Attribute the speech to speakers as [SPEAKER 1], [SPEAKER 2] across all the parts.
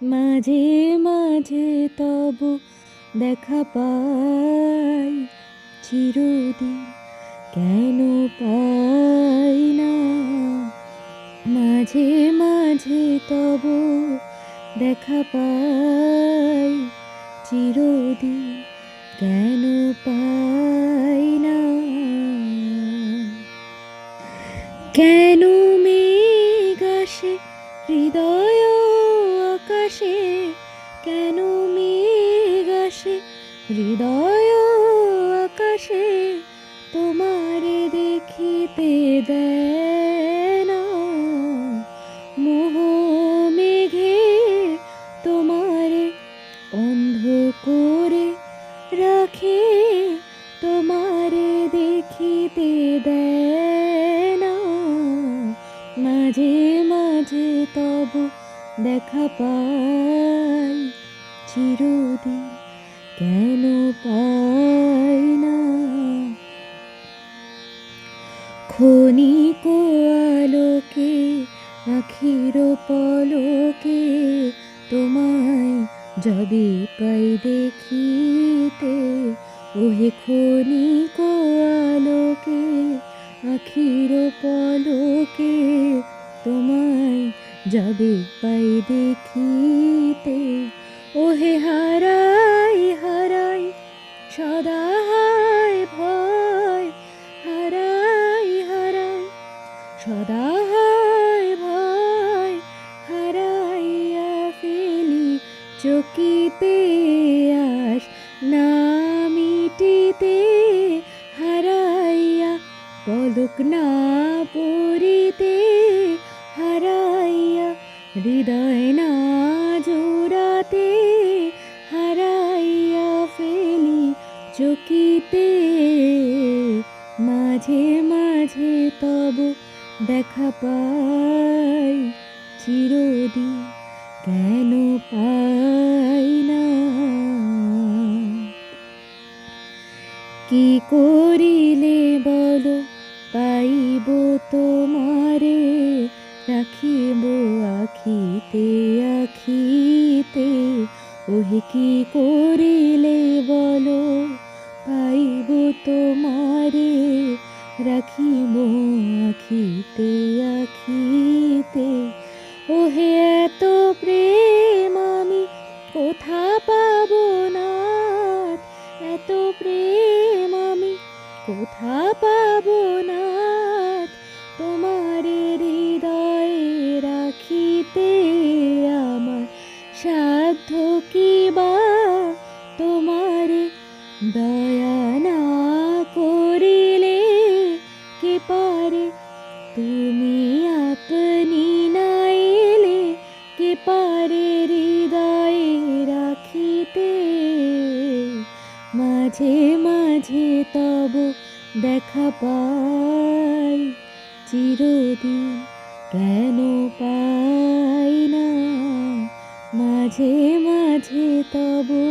[SPEAKER 1] মাঝে মাঝে তবু দেখা পাই, চিরদিন কেন পাই না। মাঝে মাঝে তবু দেখা পাই, চিরদিন কেন পাই না। কেন মেঘ আসে হৃদয় আকাশে, কেন মেঘ আসে হৃদয় আকাশে, তোমারে দেখিতে দেয় না। মোহ মেঘে তোমারে অন্ধ করে রাখে, তোমারে দেখিতে দেয় না। মাঝে মাঝে তবু দেখা পাই, চিরদিন কেন পাই না। ক্ষণিক আলোকে আখির পলকে, তোমায় যাবে পাই দেখিতে। ওহে ক্ষণিক আলোকে আখির পলকে, তোমায় যাবে পাই দেখিতে। ওহে হারাই হারাই সদা হায় ভয়, হারাই হারাই সদা হায় ভয়, হারাইয়া ফেলি চকিতে আস না মিটিতে। হারাইয়া পলক না পড়িতে, হারাইয়া হৃদয় না জোড়াতে, হারাইয়া ফেলি চকিতে। মাঝে মাঝে তবু দেখা পাই, চিরদিন কেন পাই না। কি করিলে বলো পাইব তোমারে, রাখিব আখিতে আখিতে। ওহে কি করিলে বলো পাইব তোমারে, রাখিব আখিতে আখিতে। ওহে এত প্রেম আমি কোথা পাবো না, এত প্রেম আমি কোথা পাবো না। তোমারে হৃদয়ে রাখিতে আমার সাধ্য কি বা, তোমারে দয়া না করিলে কে পারে। তুমি আপনি না এলে কে পারে হৃদয়ে রাখিতে। মাঝে মাঝে তবু দেখা পাই, চিরদিন কেন পাই না। মাঝে মাঝে তবু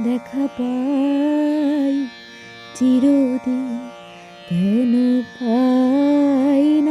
[SPEAKER 1] দেখা পাই, চিরদিন কেন পাই না।